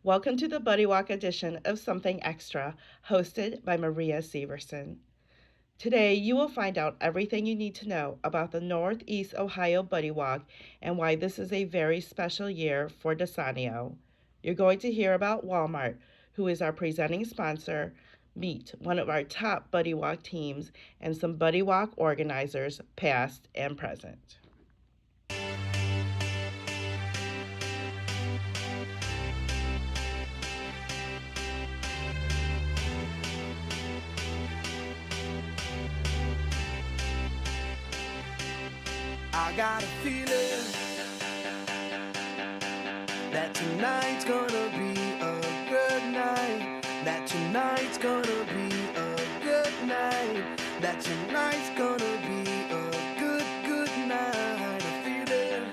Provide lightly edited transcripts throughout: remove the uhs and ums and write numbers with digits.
Welcome to the Buddy Walk edition of Something Extra, hosted by Maria Severson. Today, you will find out everything you need to know about the Northeast Ohio Buddy Walk and why this is a very special year for Desanio. You're going to hear about Walmart, who is our presenting sponsor, meet one of our top Buddy Walk teams, and some Buddy Walk organizers, past and present. I got a feeling that tonight's gonna be a good night. That tonight's gonna be a good night. That tonight's gonna be a good night. A feeling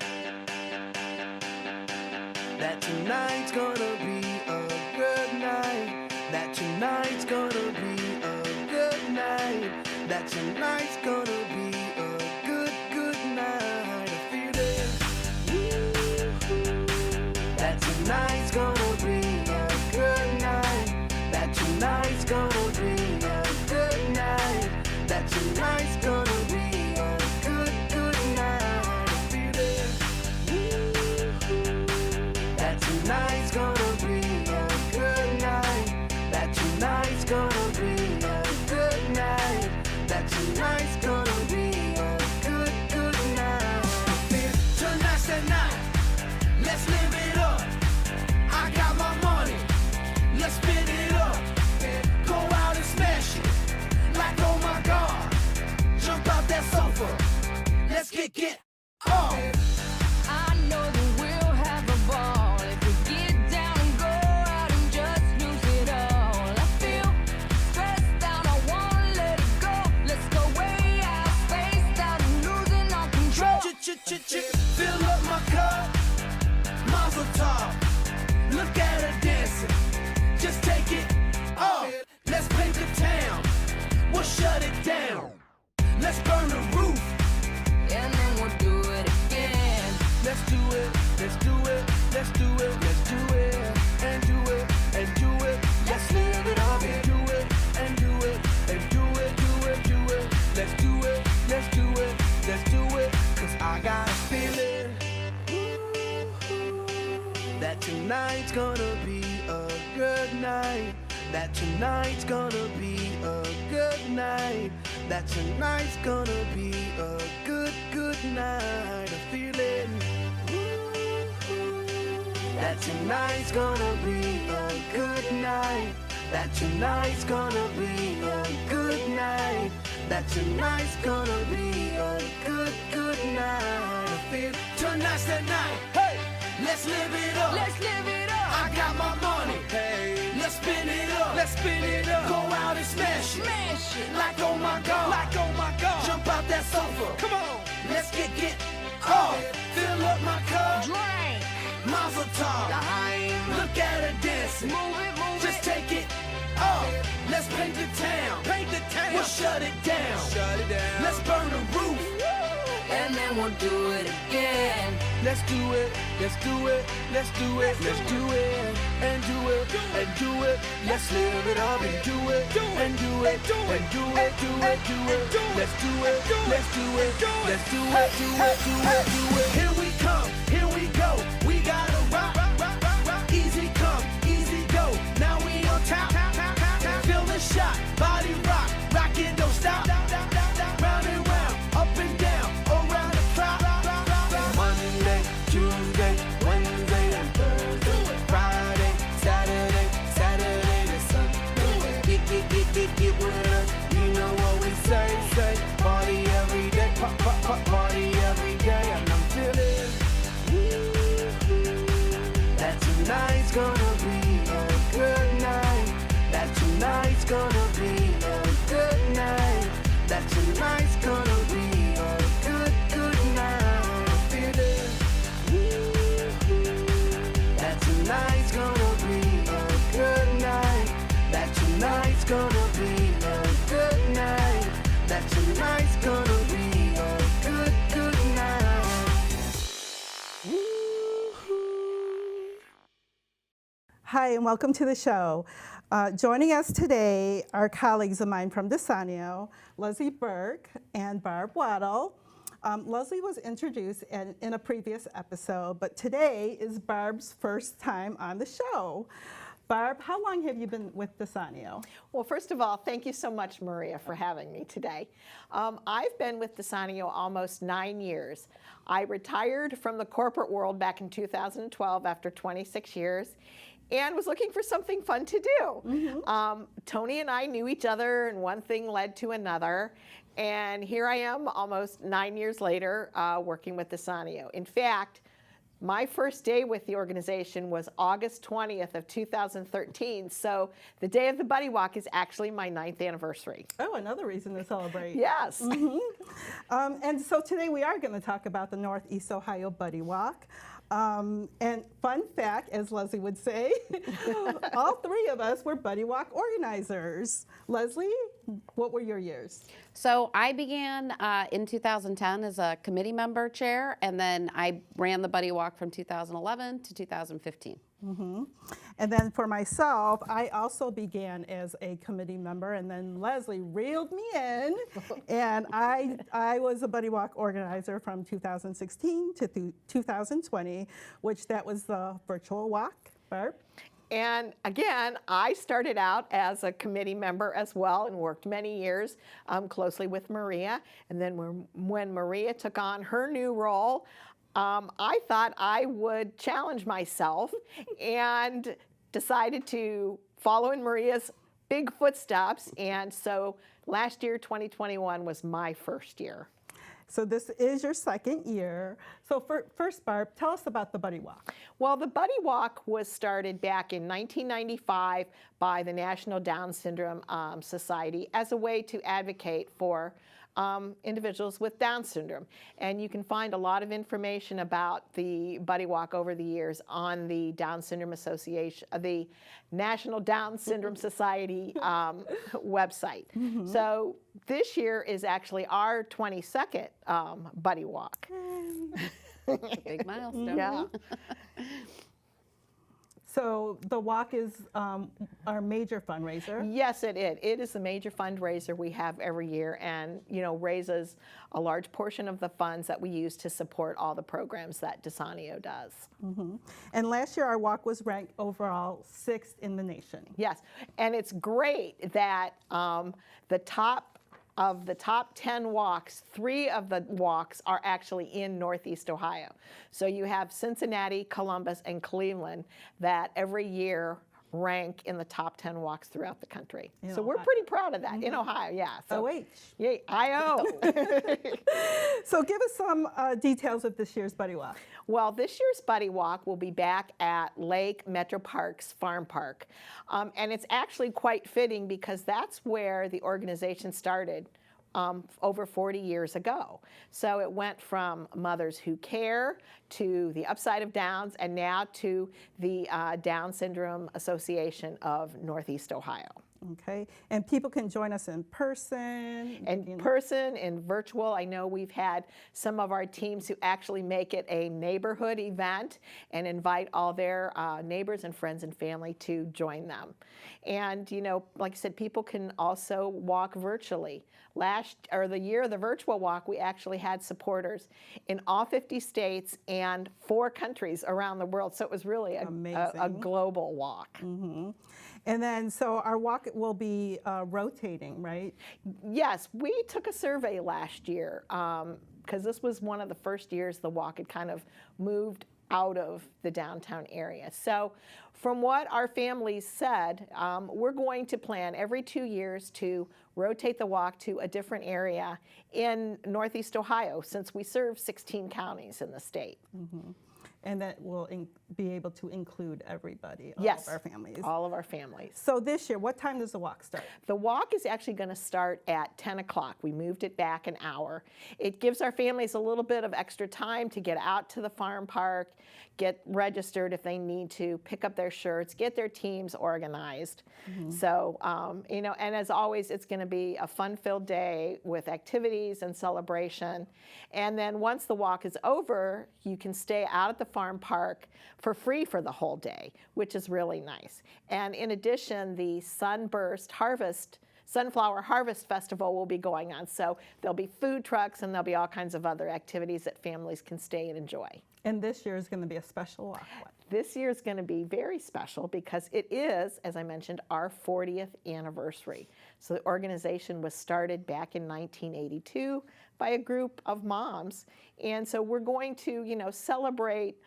that tonight's gonna be a good night. That tonight's gonna be a good night. That tonight's gonna be a good night. A feeling that tonight's gonna be a good night. That tonight's gonna be a good night. That tonight's gonna be a good night. A feeling that tonight's gonna be a good night. That tonight's gonna be a good night. That tonight's gonna be a good night. Tonight's the night. Let's live it up. I got my money. Let's spin it up. Go out and smash it. Like oh my God. Jump out that sofa. Let's get off. I know that we'll have a ball if we get down and go out and just lose it all. I feel stressed out, I wanna let it go. Let's go way out, spaced out and losing all control. Fill up my cup. Mazel tov. Look at her dancing. Just take it off. Let's paint the town. We'll shut it down. Let's burn the roof. And then we'll do it again. Let's do it. Let's do it. Let's do it. Let's do it. And do it. And do it. Let's live it up and do it. And do it. And do it. Do it. Do it. Let's do it. Let's do it. Let's do it. 'Cause I got a feeling that tonight's gonna be a good night. That tonight's gonna be a good night. That tonight's gonna be a good night. A feeling that tonight's gonna be a good night. That tonight's gonna be a good night. That tonight's gonna be a good night. I feel tonight's the night. Hey, let's live it up. Let's live it up. I got my money. Hey, let's spin it up. Let's spin it up. Go out and smash it. Smash it. Like oh my God. Like oh my God. Jump out that sofa. Come on. Let's get off. Fill up my cup. Drink. Mazel tov. Look at her dancing. Move it, move Just it. take it off. Let's paint the town. Paint the town. We'll shut it down. Shut it down. Let's burn the roof. And then we'll do it again. Let's do it. Let's do it. Let's do it. Let's do it. And do it. And do it. Let's live it up and do it. And do it. And do it. Do it. Do it. Let's do it. Let's do it. Let's do it. Do it. Do it. Do it. Here we come. Here we go. We gotta rock. Easy come. Easy go. Now we on top. Feel the shot. Body rock. Rockin', don't stop. Round and round. Up and down. Around the clock. Monday, Tuesday, Wednesday, and Thursday. Friday, Saturday, Saturday to Sunday. Get with us. You know what we say. Party every day. Party every day. And I'm feeling that tonight's gonna be a good night. That tonight's gonna be a good night. That tonight's gonna be a good night. I feel it. That tonight's gonna be a good night. That tonight's gonna be a good night. That tonight's gonna be a good night. Hi, and welcome to the show. Joining us today are colleagues of mine from DeSanio, Leslie Burke and Barb Waddle. Leslie was introduced in a previous episode, but today is Barb's first time on the show. Barb, how long have you been with DeSanio? Well, first of all, thank you so much, Maria, for having me today. I've been with DeSanio almost 9 years. I retired from the corporate world back in 2012 after 26 years and was looking for something fun to do. Tony and I knew each other, and one thing led to another. And here I am almost 9 years later working with DeSanio. In fact, my first day with the organization was August 20th of 2013, so the day of the Buddy Walk is actually my 9th anniversary. Oh, another reason to celebrate. Yes. And so today we are going to talk about the Northeast Ohio Buddy Walk. And fun fact, as Leslie would say, all three of us were Buddy Walk organizers. Leslie, what were your years? So I began in 2010 as a committee member chair, and then I ran the Buddy Walk from 2011 to 2015. And then for myself, I also began as a committee member, and then Leslie reeled me in, and I was a Buddy Walk organizer from 2016 to 2020, which that was the virtual walk. Barb? And again, I started out as a committee member as well and worked many years closely with Maria. And then when Maria took on her new role, I thought I would challenge myself and decided to follow in Maria's big footsteps. And so last year, 2021, was my first year. So this is your second year. So first, Barb, tell us about the Buddy Walk. Well, the Buddy Walk was started back in 1995 by the National Down Syndrome Society as a way to advocate for individuals with Down syndrome. And you can find a lot of information about the Buddy Walk over the years on the Down Syndrome Association, the National Down Syndrome Society website. So this year is actually our 22nd Buddy Walk. Big milestone. Yeah. So the walk is our major fundraiser. Yes, it is. It is the major fundraiser we have every year, and raises a large portion of the funds that we use to support all the programs that DeSanio does. And last year our walk was ranked overall 6th in the nation. Yes, and it's great that the top 10 walks, 3 of the walks are actually in Northeast Ohio. So you have Cincinnati, Columbus, and Cleveland that every year rank in the top 10 walks throughout the country. So we're pretty proud of that in Ohio, yeah. So, OH. yeah, IO. So give us some details of this year's Buddy Walk. Well, this year's Buddy Walk will be back at Lake Metro Parks Farm Park. And it's actually quite fitting because that's where the organization started over 40 years ago. So it went from Mothers Who Care to the Upside of Downs and now to the Down Syndrome Association of Northeast Ohio. Okay, and people can join us in person. In person, in virtual. I know we've had some of our teams who actually make it a neighborhood event and invite all their neighbors and friends and family to join them. And like I said, people can also walk virtually. The year of the virtual walk, we actually had supporters in all 50 states and 4 countries around the world. So it was really a global walk. And then, so our walk will be rotating, right? Yes, we took a survey last year because this was one of the first years the walk had kind of moved out of the downtown area. So from what our families said, we're going to plan every 2 years to rotate the walk to a different area in Northeast Ohio, since we serve 16 counties in the state. And that will be able to include everybody, all Yes, of our families. all of our families. So this year, what time does the walk start? The walk is actually going to start at 10 o'clock. We moved it back an hour. It gives our families a little bit of extra time to get out to the farm park, get registered if they need to, pick up their shirts, get their teams organized. So, and as always, it's going to be a fun-filled day with activities and celebration. And then once the walk is over, you can stay out at the Farm Park for free for the whole day, which is really nice. And in addition, the Sunflower Harvest Festival will be going on. So there'll be food trucks and there'll be all kinds of other activities that families can stay and enjoy. And this year is going to be a special walk. This year is going to be very special because it is, as I mentioned, our 40th anniversary. So the organization was started back in 1982 by a group of moms. And so we're going to, celebrate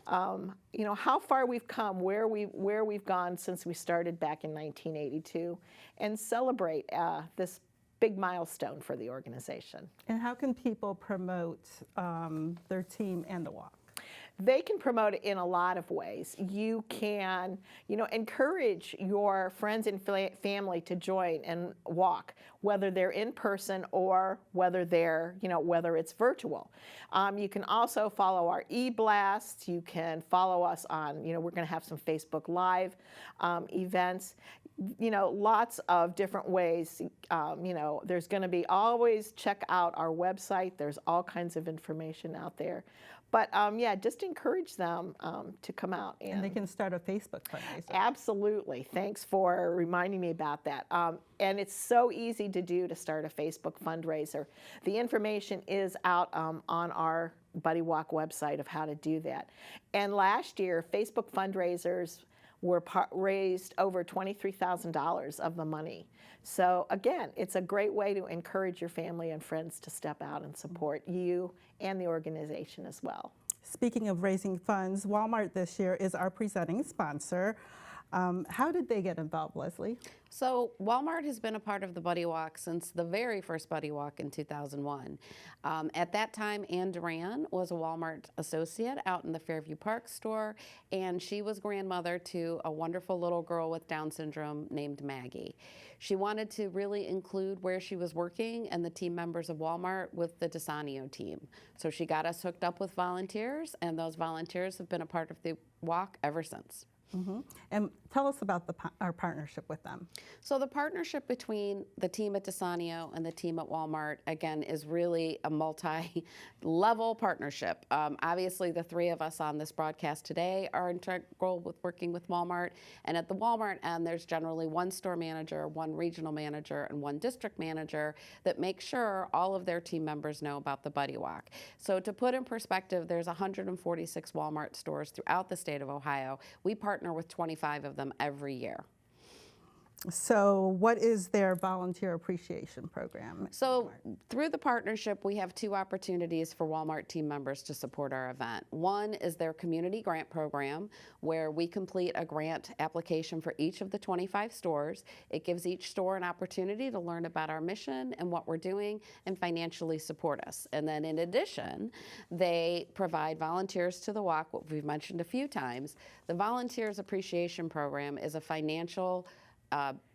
how far we've come, where we've gone since we started back in 1982, and celebrate this big milestone for the organization. And how can people promote their team and the walk? They can promote it in a lot of ways. You can, encourage your friends and family to join and walk, whether they're in person or whether they're, whether it's virtual. You can also follow our e-blasts. You can follow us on, we're going to have some Facebook Live events. Lots of different ways. There's going to be always check out our website. There's all kinds of information out there. But just encourage them to come out. And they can start a Facebook fundraiser. Absolutely. Thanks for reminding me about that. And it's so easy to do to start a Facebook fundraiser. The information is out on our Buddy Walk website of how to do that. And last year, Facebook fundraisers raised over $23,000 of the money. So again, it's a great way to encourage your family and friends to step out and support you and the organization as well. Speaking of raising funds, Walmart this year is our presenting sponsor. How did they get involved, Leslie? So Walmart has been a part of the Buddy Walk since the very first Buddy Walk in 2001. At that time, Ann Duran was a Walmart associate out in the Fairview Park store, and she was grandmother to a wonderful little girl with Down syndrome named Maggie. She wanted to really include where she was working and the team members of Walmart with the DeSanio team. So she got us hooked up with volunteers, and those volunteers have been a part of the walk ever since. Mm-hmm. And tell us about our partnership with them. So the partnership between the team at DeSanio and the team at Walmart, again, is really a multi-level partnership. Obviously, the three of us on this broadcast today are integral with working with Walmart. And at the Walmart end, there's generally one store manager, one regional manager, and one district manager that make sure all of their team members know about the Buddy Walk. So to put in perspective, there's 146 Walmart stores throughout the state of Ohio. We partner with 25 of them every year. So what is their volunteer appreciation program? So through the partnership, we have two opportunities for Walmart team members to support our event. One is their community grant program, where we complete a grant application for each of the 25 stores. It gives each store an opportunity to learn about our mission and what we're doing and financially support us. And then in addition, they provide volunteers to the walk, what we've mentioned a few times. The Volunteers Appreciation Program is a financial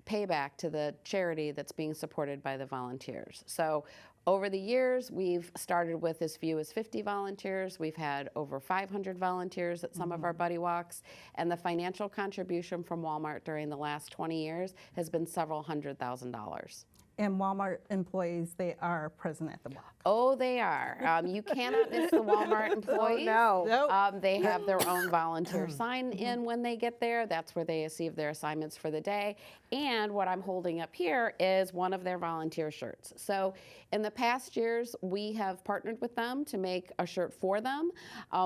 payback to the charity that's being supported by the volunteers. So over the years, we've started with as few as 50 volunteers. We've had over 500 volunteers at some of our Buddy Walks, and the financial contribution from Walmart during the last 20 years has been several $100,000. And Walmart employees, they are present at the walk. Oh, they are. You cannot miss the Walmart employees. Oh, no. They have their own volunteer sign in when they get there. That's where they receive their assignments for the day. And what I'm holding up here is one of their volunteer shirts. So in the past years, we have partnered with them to make a shirt for them.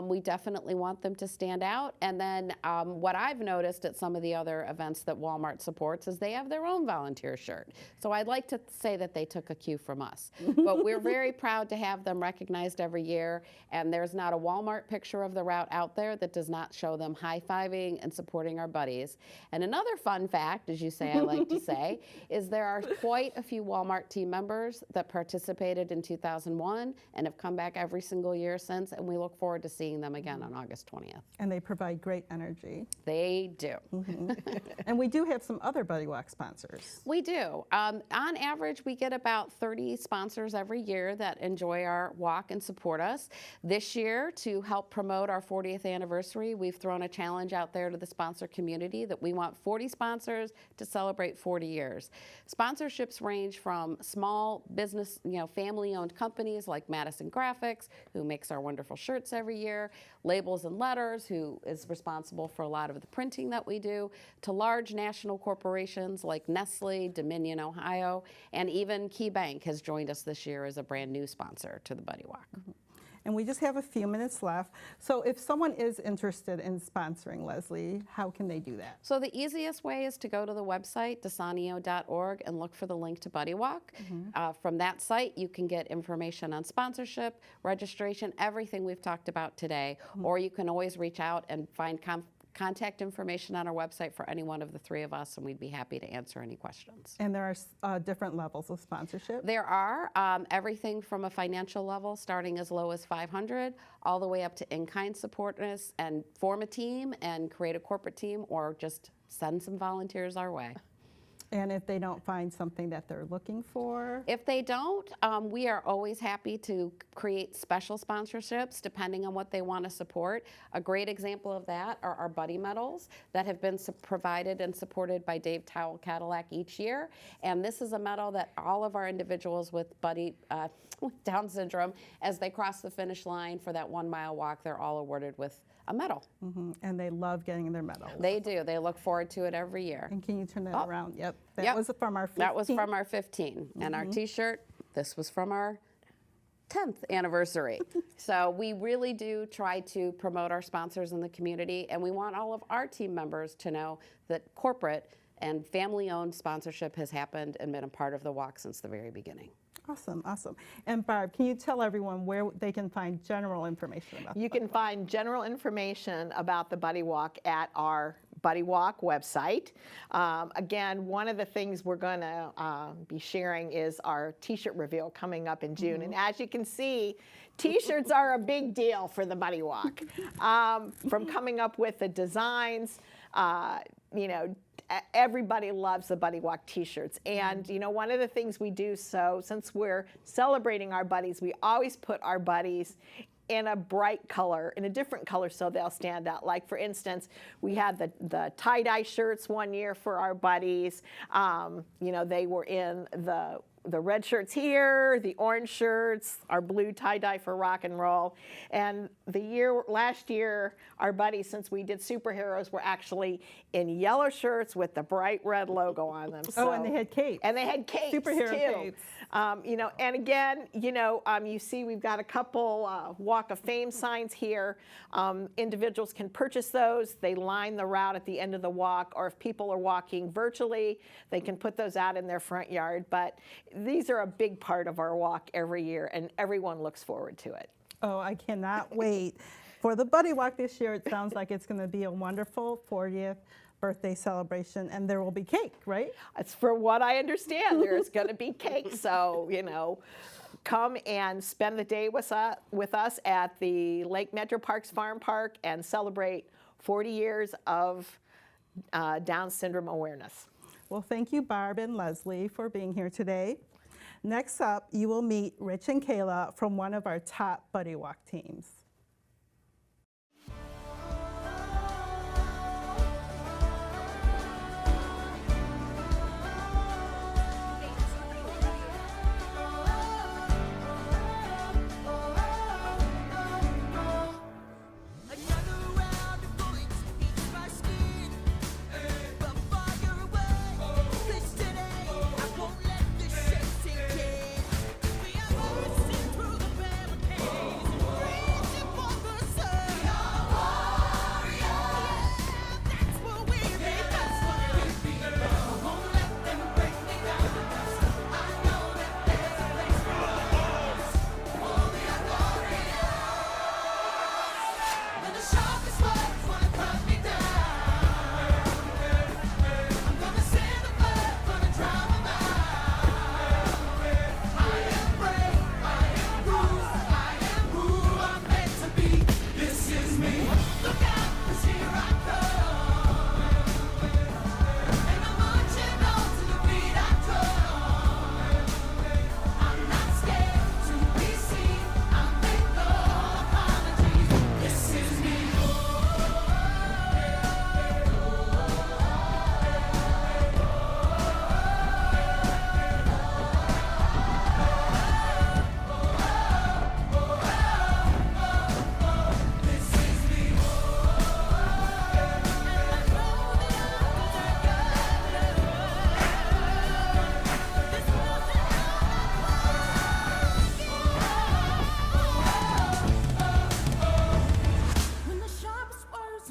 We definitely want them to stand out. And then what I've noticed at some of the other events that Walmart supports is they have their own volunteer shirt. So I'd like to say that they took a cue from us. But we're very proud to have them recognized every year. And there's not a Walmart picture of the route out there that does not show them high-fiving and supporting our buddies. And another fun fact, as you say, I like to say, is there are quite a few Walmart team members that participated in 2001 and have come back every single year since, and we look forward to seeing them again on August 20th. And they provide great energy. They do. And we do have some other Buddy Walk sponsors. We do. On average, we get about 30 sponsors every year that enjoy our walk and support us. This year, to help promote our 40th anniversary, we've thrown a challenge out there to the sponsor community that we want 40 sponsors to celebrate 40 years. Sponsorships range from small business, family-owned companies like Madison Graphics, who makes our wonderful shirts every year, Labels and Letters, who is responsible for a lot of the printing that we do, to large national corporations like Nestle, Dominion, Ohio, and even KeyBank has joined us this year as a brand new sponsor to the Buddy Walk. And we just have a few minutes left. So if someone is interested in sponsoring, Leslie, how can they do that? So the easiest way is to go to the website, desanio.org, and look for the link to Buddy Walk. From that site, you can get information on sponsorship, registration, everything we've talked about today. Or you can always reach out and find contact information on our website for any one of the three of us, and we'd be happy to answer any questions. And there are different levels of sponsorship? There are everything from a financial level starting as low as $500 all the way up to in-kind supportness, and form a team and create a corporate team, or just send some volunteers our way. And if they don't find something that they're looking for? If they don't, we are always happy to create special sponsorships depending on what they want to support. A great example of that are our Buddy Medals that have been provided and supported by Dave Towell Cadillac each year. And this is a medal that all of our individuals with with Down syndrome, as they cross the finish line for that 1 mile walk, they're all awarded with a medal. And they love getting their medals. They do. They look forward to it every year. And can you turn that around? Yep. That Yep. was from our 15. That was from our 15. And our T-shirt, this was from our 10th anniversary. So we really do try to promote our sponsors in the community, and we want all of our team members to know that corporate and family-owned sponsorship has happened and been a part of the walk since the very beginning. Awesome, awesome. And Barb, can you tell everyone where they can find general information about You can find general information about the Buddy Walk at our Buddy Walk website. Again, one of the things we're going to be sharing is our T-shirt reveal coming up in June. And as you can see, T-shirts are a big deal for the Buddy Walk. From coming up with the designs, everybody loves the Buddy Walk T-shirts. And, one of the things we do, so since we're celebrating our buddies, we always put our buddies in a bright color, in a different color, so they'll stand out. Like, for instance, we had the tie-dye shirts one year for our buddies. They were in the red shirts here, the orange shirts, our blue tie-dye for rock and roll. And last year, our buddies, since we did superheroes, were actually in yellow shirts with the bright red logo on them. and they had capes. And they had capes, Superhero too. capes. And again, you see we've got a couple Walk of Fame signs here. Individuals can purchase those. They line the route at the end of the walk, or if people are walking virtually, they can put those out in their front yard. But these are a big part of our walk every year, and everyone looks forward to it. Oh, I cannot wait for the Buddy Walk this year. It sounds like it's going to be a wonderful 40th birthday celebration, and there will be cake, right? It's for what I understand. There's going to be cake, so come and spend the day with us at the Lake Metro Parks Farm Park and celebrate 40 years of Down syndrome awareness. Well, thank you, Barb and Leslie, for being here today. Next up, you will meet Rich and Kayla from one of our top Buddy Walk teams. Through the barricades,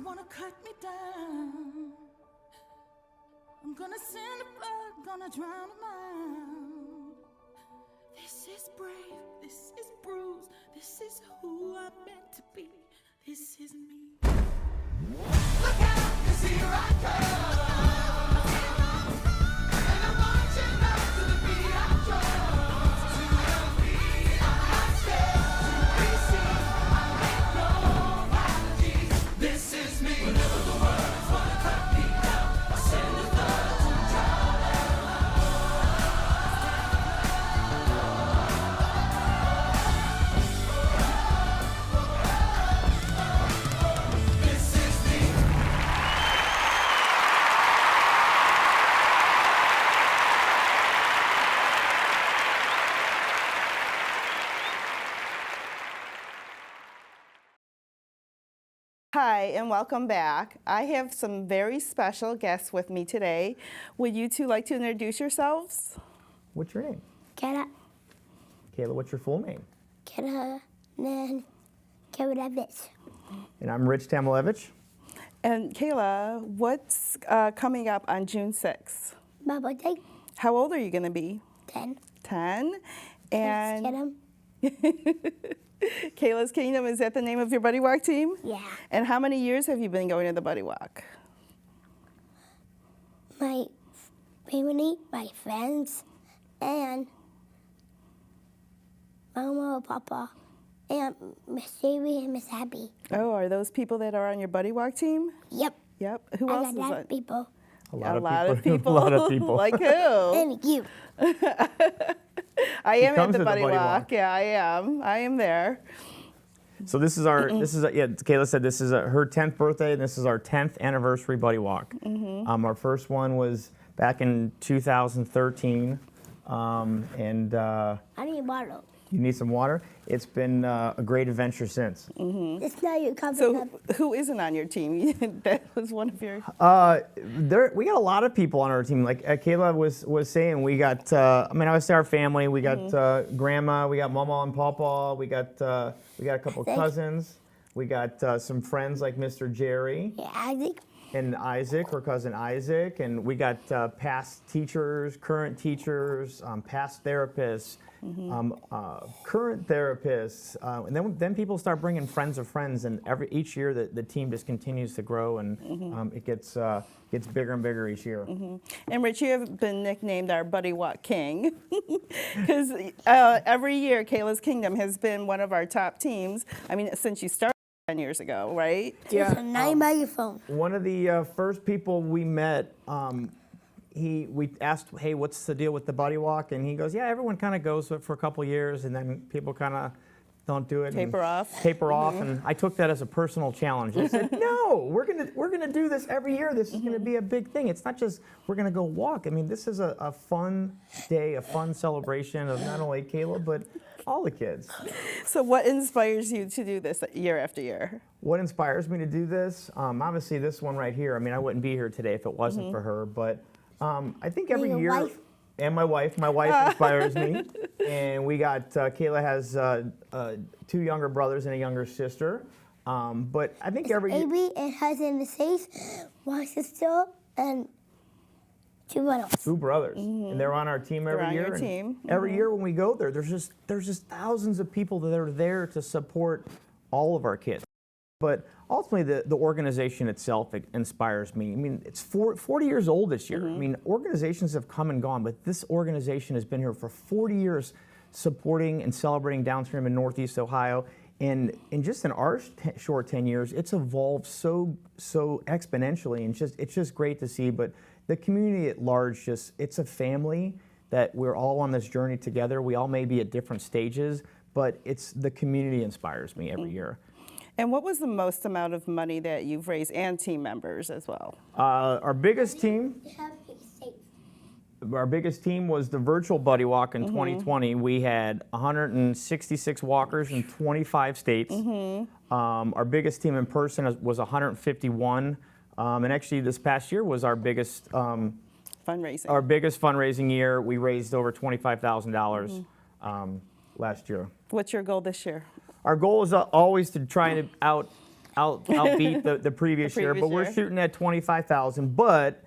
wanna cut me down. I'm gonna send the blood, gonna drown them out. This is brave, this is bruised, this is who I'm meant to be. This is me. Look out, 'cause here I come. And I'm marching up to the beat I drum. To the beat I step. To be seen, I make no apologies. This is me. Whenever the words wanna cut me down, I send the blood to drown them out. This is me. Hi, and welcome back. I have some very special guests with me today. Would you two like to introduce yourselves? What's your name? Kara, Kayla, what's your full name? Kara, Nan, Kara, And I'm Rich Tamilevich. And Kayla, what's coming up on June 6th? my birthday, How old are you going to be? 10. 10. Let's get And 'em. Kayla's Kingdom, is that the name of your Buddy Walk team? Yeah. And how many years have you been going to the Buddy Walk? My family, my friends, and Mama, Papa, and Miss Davy and Miss Abby. Oh, are those people that are on your Buddy Walk team? Yep. Yep. Who I else got is a lot on? of people. A A lot of people. A lot of people. Like who? And you. I am at comes the to the Buddy Buddy Walk. Walk. Yeah, I am. I am there. So this is our, yeah, Kayla said this is her 10th birthday, and this is our 10th anniversary Buddy Walk. Our first one was back in 2013, and I need a bottle. you need some water. It's been a great adventure since. It's not your cup. So who isn't on your team? That was one of your. We got a lot of people on our team. Like Kayla was saying, we got. I would say our family. We got grandma. We got mama and papa. We got a couple Isaac. cousins. We got some friends like Mr. Jerry Yeah, Isaac. and Isaac, her cousin Isaac, and we got past teachers, current teachers, past therapists. Current therapists, and then people start bringing friends of friends, and each year the team just continues to grow, and it gets bigger and bigger each year. And Rich, you have been nicknamed our Buddy Walk King because every year Kayla's Kingdom has been one of our top teams. I mean, since you started 10 years ago, right? There's a 9 microphone. One of the first people we met, we asked, hey, what's the deal with the Buddy Walk? And he goes, yeah, everyone kind of goes for a couple years, and then people kind of don't do it. Taper off. Taper off, and I took that as a personal challenge. I said, no, we're gonna do this every year. This is gonna be a big thing. It's not just we're gonna go walk. I mean, this is a fun day, a fun celebration of not only Kayla but all the kids. So what inspires you to do this year after year? What inspires me to do this? Obviously, this one right here. I mean, I wouldn't be here today if it wasn't for her. But I think every your year, wife? and my wife inspires me. And we got Kayla has 2 younger brothers and a younger sister. But I think every year. Baby and cousin Mrs. one sister, and 2 brothers. 2 brothers, and they're on our team every on year. your and team. Every year when we go there, there's just thousands of people that are there to support all of our kids. But ultimately, the organization itself inspires me. I mean, it's 40 years old this year. I mean, organizations have come and gone, but this organization has been here for 40 years, supporting and celebrating downstream in Northeast Ohio. And just in our short 10 years, it's evolved so exponentially, and it's just great to see. But the community at large, it's a family that we're all on this journey together. We all may be at different stages, but it's the community inspires me every year. And what was the most amount of money that you've raised, and team members as well? Our biggest team was the virtual Buddy Walk in 2020. We had 166 walkers in 25 states. Our biggest team in person was 151. And actually, this past year was our biggest fundraising year. We raised over $25,000 last year. What's your goal this year? Our goal is always to try to outbeat the previous year, previous but we're year. shooting at 25,000. But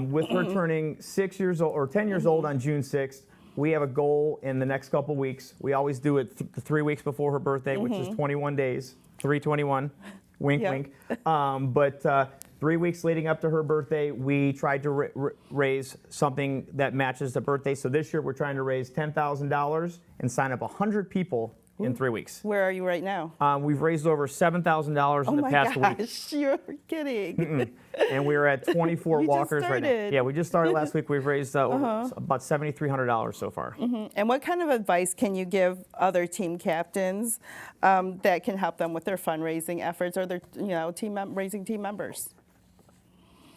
with her turning 6 years old or 10 years old on June 6th, we have a goal in the next couple weeks. We always do it 3 weeks before her birthday, which is 21 days, 3/21. Wink, Yep. wink. But 3 weeks leading up to her birthday, we tried to raise something that matches the birthday. So this year we're trying to raise $10,000 and sign up 100 people in 3 weeks. Where are you right now? We've raised over $7,000 in Oh the my past week. gosh, you're kidding. And we were at 24 You just walkers right now. started. Yeah, we just started last week. We've raised about $7,300 so far. And what kind of advice can you give other team captains that can help them with their fundraising efforts or their, raising team members?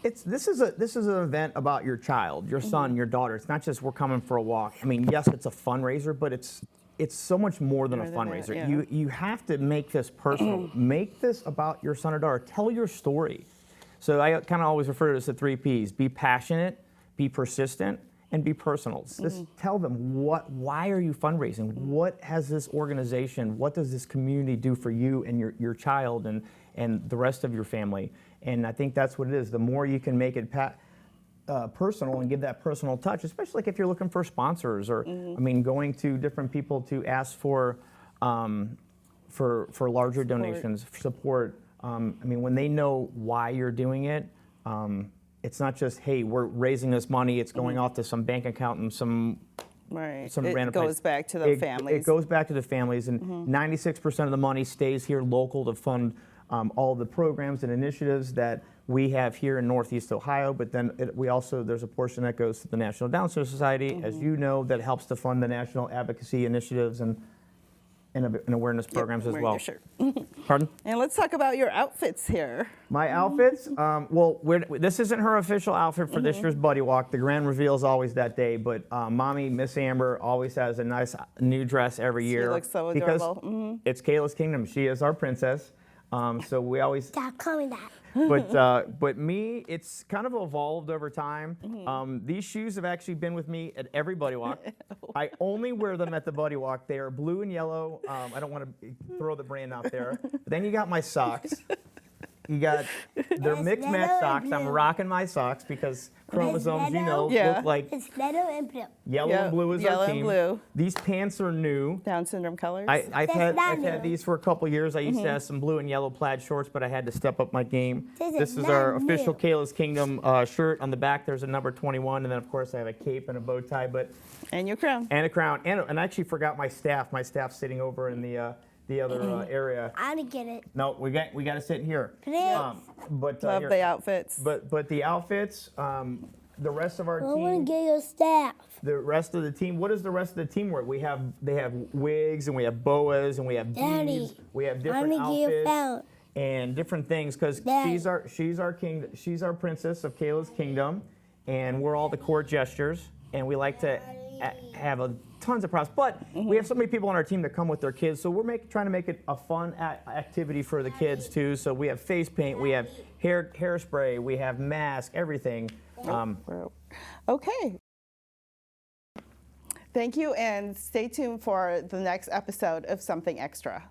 This is an event about your child, your son, your daughter. It's not just we're coming for a walk. I mean, yes, it's a fundraiser, but it's so much more than a More than that, fundraiser. yeah. You have to make this personal. Make this about your son or daughter. Tell your story. So I kind of always refer to this as the 3 Ps: be passionate, be persistent, and be personal. Just tell them why are you fundraising? What has this organization? What does this community do for you and your child and the rest of your family? And I think that's what it is. The more you can make it personal and give that personal touch, especially like if you're looking for sponsors or, I mean, going to different people to ask for larger donations, support. I mean, when they know why you're doing it, it's not just, hey, we're raising this money, it's going off to some bank account and some Right. random It goes place. back to the families. It goes back to the families, and 96% of the money stays here local to fund all the programs and initiatives that we have here in Northeast Ohio. But then there's a portion that goes to the National Down Syndrome Society, as you know, that helps to fund the national advocacy initiatives and awareness programs as wearing well. your shirt. Pardon? And let's talk about your outfits here. My outfits, this isn't her official outfit for this year's Buddy Walk. The grand reveal is always that day, but Mommy, Miss Amber, always has a nice new dress every year. looks so because adorable. it's Kayla's Kingdom. She is our princess. So we always, Stop calling that. but me, it's kind of evolved over time. These shoes have actually been with me at every Buddy Walk. I only wear them at the Buddy Walk. They are blue and yellow. I don't want to throw the brand out there. But then you got my socks. They're It's mixed match yellow and socks. I'm blue. rocking my socks because chromosomes, yellow. Yeah. look like It's yellow and blue. yellow Yeah, and blue is yellow our and team. blue. These pants are new. Down syndrome colors. I've That's had not I've had new. these for a couple years. I used to have some blue and yellow plaid shorts, but I had to step up my game. This is is our not official new. Kayla's Kingdom shirt. On the back, there's a number 21, and then of course I have a cape and a bow tie, and your crown. and a crown. And I actually forgot my staff. My staff's sitting over in the other area. I didn't get it. No, we got to sit here. Please. But Love here- the outfits. But the outfits. The rest of our I want team. to get your staff. The rest of the team. What does the rest of the team wear? They have wigs and we have boas and we have Daddy, beads. We have I'm different gonna get your outfits phone. and different things because Daddy. she's our king. She's our princess of Kayla's Kingdom, and we're all the court gestures. And we like to have tons of props. But we have so many people on our team that come with their kids, so we're trying to make it a fun activity for the kids too. So we have face paint, we have hairspray, we have masks, everything. Okay. Thank you, and stay tuned for the next episode of Something Extra.